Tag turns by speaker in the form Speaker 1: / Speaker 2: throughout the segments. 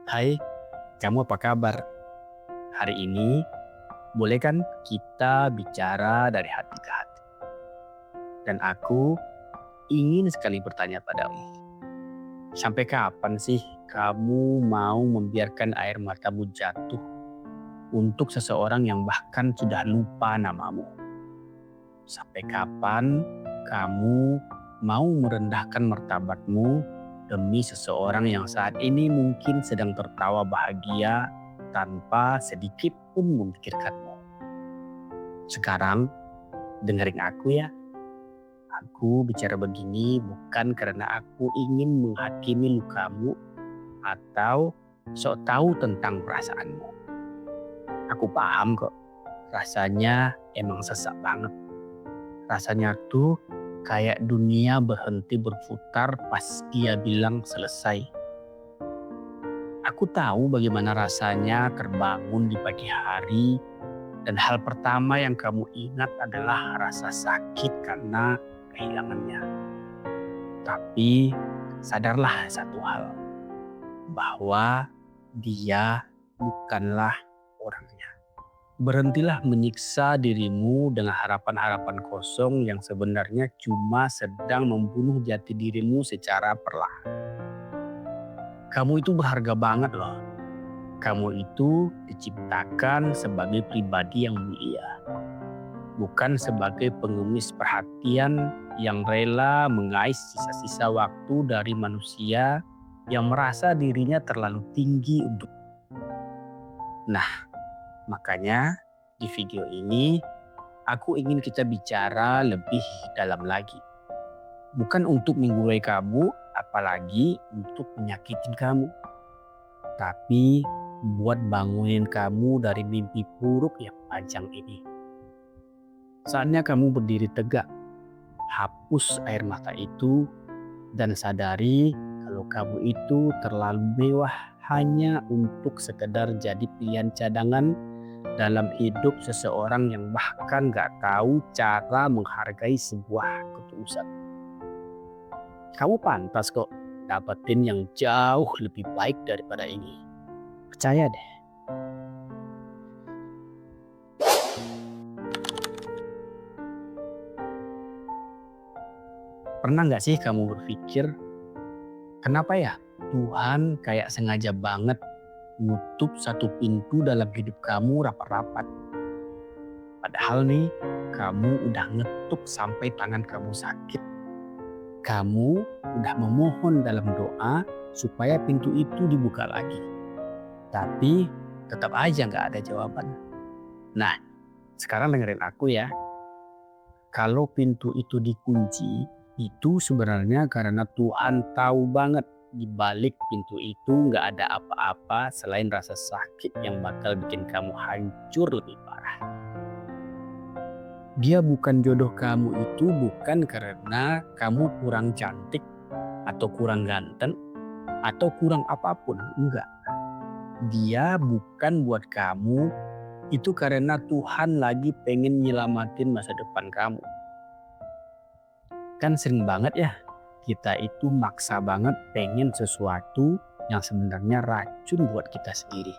Speaker 1: Hai, kamu apa kabar? Hari ini boleh kan kita bicara dari hati ke hati? Dan aku ingin sekali bertanya padamu, sampai kapan sih kamu mau membiarkan air matamu jatuh untuk seseorang yang bahkan sudah lupa namamu? Sampai kapan kamu mau merendahkan martabatmu demi seseorang yang saat ini mungkin sedang tertawa bahagia tanpa sedikit pun memikirkanmu? Sekarang dengerin aku ya. Aku bicara begini bukan karena aku ingin menghakimi lukamu atau sok tahu tentang perasaanmu. Aku paham kok, rasanya emang sesak banget. Rasanya tuh kayak dunia berhenti berputar pas dia bilang selesai. Aku tahu bagaimana rasanya terbangun di pagi hari dan hal pertama yang kamu ingat adalah rasa sakit karena kehilangannya. Tapi sadarlah satu hal, bahwa dia bukanlah orangnya. Berhentilah menyiksa dirimu dengan harapan-harapan kosong yang sebenarnya cuma sedang membunuh jati dirimu secara perlahan. Kamu itu berharga banget loh. Kamu itu diciptakan sebagai pribadi yang mulia, bukan sebagai pengemis perhatian yang rela mengais sisa-sisa waktu dari manusia yang merasa dirinya terlalu tinggi untuk. Nah, makanya di video ini aku ingin kita bicara lebih dalam lagi. Bukan untuk menggurai kamu, apalagi untuk menyakitin kamu. Tapi buat bangunin kamu dari mimpi buruk yang panjang ini. Saatnya kamu berdiri tegak, hapus air mata itu, dan sadari kalau kamu itu terlalu mewah hanya untuk sekedar jadi pilihan cadangan dalam hidup seseorang yang bahkan gak tahu cara menghargai sebuah ketulusan. Kamu pantas kok dapetin yang jauh lebih baik daripada ini. Percaya deh. Pernah gak sih kamu berpikir, kenapa ya Tuhan kayak sengaja banget nutup satu pintu dalam hidup kamu rapat-rapat? Padahal nih, kamu udah ngetuk sampai tangan kamu sakit. Kamu udah memohon dalam doa supaya pintu itu dibuka lagi. Tapi tetap aja gak ada jawaban. Nah, sekarang dengerin aku ya. Kalau pintu itu dikunci, itu sebenarnya karena Tuhan tahu banget di balik pintu itu gak ada apa-apa selain rasa sakit yang bakal bikin kamu hancur lebih parah. Dia bukan jodoh kamu itu bukan karena kamu kurang cantik atau kurang ganteng atau kurang apapun, enggak. Dia bukan buat kamu itu karena Tuhan lagi pengen nyelamatin masa depan kamu. Kan sering banget ya kita itu maksa banget pengen sesuatu yang sebenarnya racun buat kita sendiri.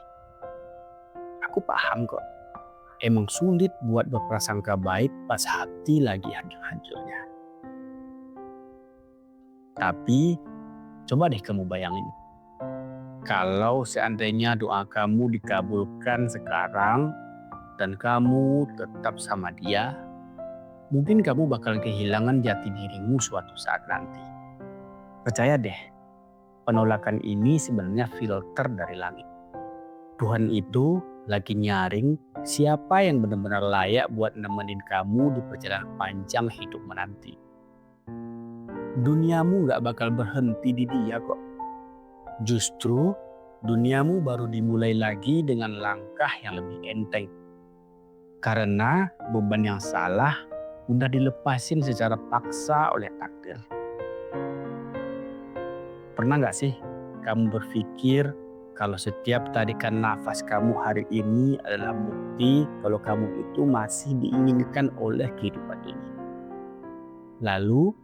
Speaker 1: Aku paham kok. Emang sulit buat berprasangka baik pas hati lagi hancur-hancurnya. Tapi coba deh kamu bayangin. Kalau seandainya doa kamu dikabulkan sekarang dan kamu tetap sama dia, mungkin kamu bakal kehilangan jati dirimu suatu saat nanti. Percaya deh, penolakan ini sebenarnya filter dari langit. Tuhan itu lagi nyaring siapa yang benar-benar layak buat nemenin kamu di perjalanan panjang hidup menanti. Duniamu gak bakal berhenti di dia kok. Justru duniamu baru dimulai lagi dengan langkah yang lebih enteng. Karena beban yang salah udah dilepasin secara paksa oleh takdir. Pernah gak sih kamu berpikir kalau setiap tarikan nafas kamu hari ini adalah bukti kalau kamu itu masih diinginkan oleh kehidupan ini? Lalu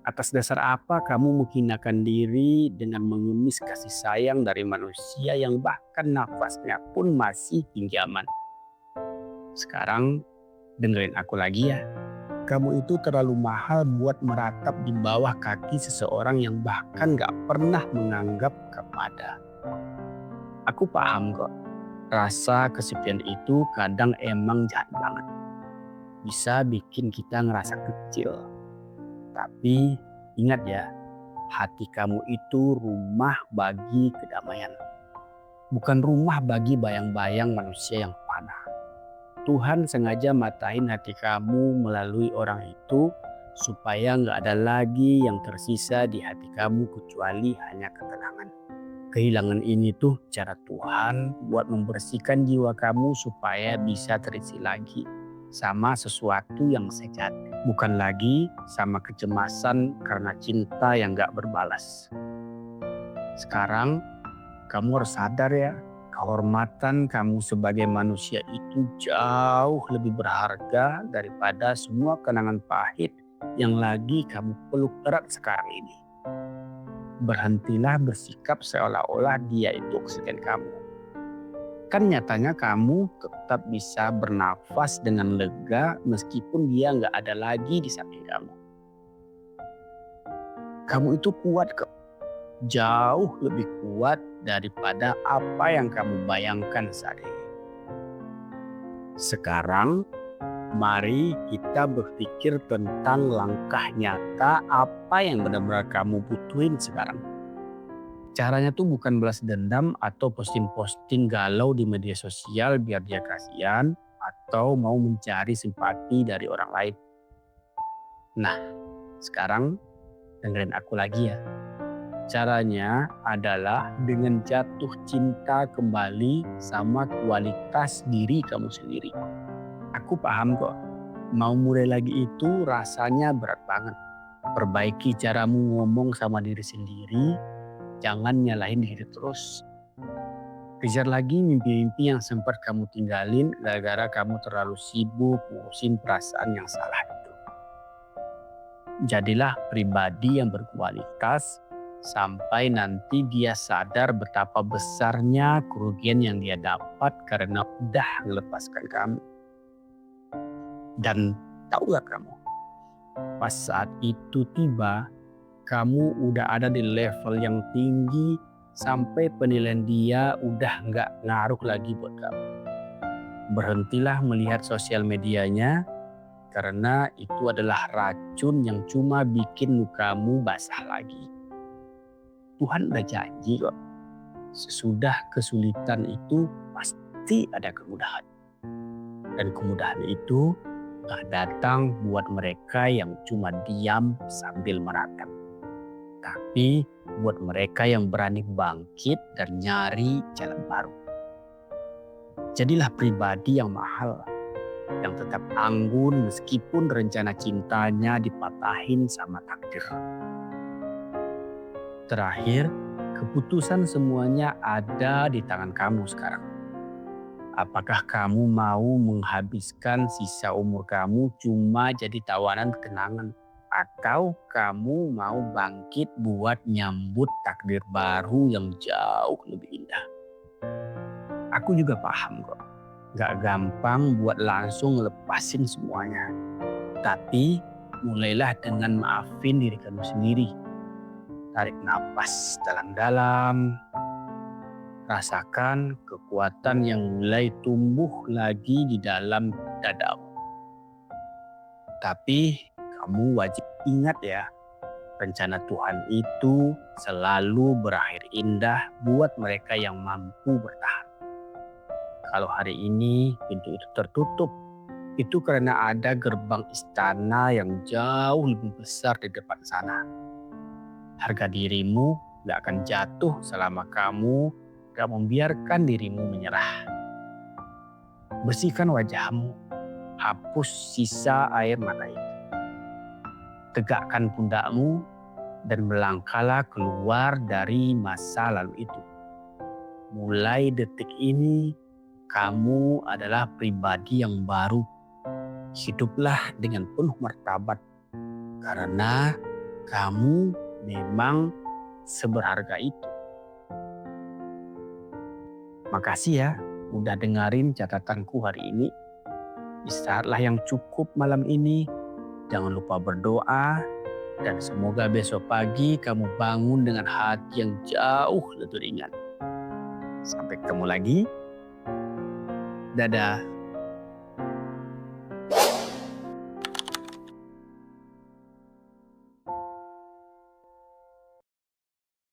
Speaker 1: Atas dasar apa kamu menghinakan diri dengan mengemis kasih sayang dari manusia yang bahkan nafasnya pun masih pinjaman? Sekarang dengerin aku lagi ya. Kamu itu terlalu mahal buat meratap di bawah kaki seseorang yang bahkan gak pernah menganggap kepada. Aku paham kok, rasa kesepian itu kadang emang jahat banget. Bisa bikin kita ngerasa kecil. Tapi ingat ya, hati kamu itu rumah bagi kedamaian. Bukan rumah bagi bayang-bayang manusia yang fana. Tuhan sengaja matain hati kamu melalui orang itu supaya nggak ada lagi yang tersisa di hati kamu kecuali hanya ketenangan. Kehilangan ini tuh cara Tuhan buat membersihkan jiwa kamu supaya bisa terisi lagi sama sesuatu yang sejati. Bukan lagi sama kecemasan karena cinta yang gak berbalas. Sekarang kamu harus sadar ya, kehormatan kamu sebagai manusia itu jauh lebih berharga daripada semua kenangan pahit yang lagi kamu peluk erat sekarang ini. Berhentilah bersikap seolah-olah dia itu oksigen kamu. Kan nyatanya kamu tetap bisa bernafas dengan lega meskipun dia nggak ada lagi di samping kamu. Kamu itu kuat kok. Jauh lebih kuat daripada apa yang kamu bayangkan saat ini. Sekarang, mari kita berpikir tentang langkah nyata apa yang benar-benar kamu butuhin sekarang. Caranya tuh bukan balas dendam atau posting-posting galau di media sosial biar dia kasihan atau mau mencari simpati dari orang lain. Nah, sekarang dengerin aku lagi ya. Caranya adalah dengan jatuh cinta kembali sama kualitas diri kamu sendiri. Aku paham kok, mau mulai lagi itu rasanya berat banget. Perbaiki caramu ngomong sama diri sendiri, jangan nyalahin diri terus. Kejar lagi mimpi-mimpi yang sempat kamu tinggalin gara-gara kamu terlalu sibuk ngurusin perasaan yang salah itu. Jadilah pribadi yang berkualitas sampai nanti dia sadar betapa besarnya kerugian yang dia dapat karena udah melepaskan kamu. Dan tahu gak kamu, pas saat itu tiba, kamu udah ada di level yang tinggi sampai penilaian dia udah gak ngaruh lagi buat kamu. Berhentilah melihat sosial medianya karena itu adalah racun yang cuma bikin lukamu basah lagi. Tuhan udah janji kok, sesudah kesulitan itu pasti ada kemudahan. Dan kemudahan itu gak datang buat mereka yang cuma diam sambil meratap. Tapi buat mereka yang berani bangkit dan nyari jalan baru. Jadilah pribadi yang mahal, yang tetap anggun meskipun rencana cintanya dipatahin sama takdir. Terakhir, keputusan semuanya ada di tangan kamu sekarang. Apakah kamu mau menghabiskan sisa umur kamu cuma jadi tawanan kenangan? Atau kamu mau bangkit buat nyambut takdir baru yang jauh lebih indah? Aku juga paham kok, gak gampang buat langsung lepasin semuanya. Tapi mulailah dengan maafin diri kamu sendiri. Tarik napas dalam-dalam, rasakan kekuatan yang mulai tumbuh lagi di dalam dadamu. Tapi kamu wajib ingat ya, rencana Tuhan itu selalu berakhir indah buat mereka yang mampu bertahan. Kalau hari ini pintu itu tertutup, itu karena ada gerbang istana yang jauh lebih besar di depan sana. Harga dirimu gak akan jatuh selama kamu gak membiarkan dirimu menyerah. Bersihkan wajahmu, hapus sisa air mata itu. Tegakkan pundakmu dan melangkahlah keluar dari masa lalu itu. Mulai detik ini, kamu adalah pribadi yang baru. Hiduplah dengan penuh martabat karena Kamu memang seberharga itu. Makasih ya udah dengerin catatanku hari ini. Istirahatlah yang cukup malam ini. Jangan lupa berdoa. Dan semoga besok pagi kamu bangun dengan hati yang jauh lebih ringan. Sampai ketemu lagi. Dadah.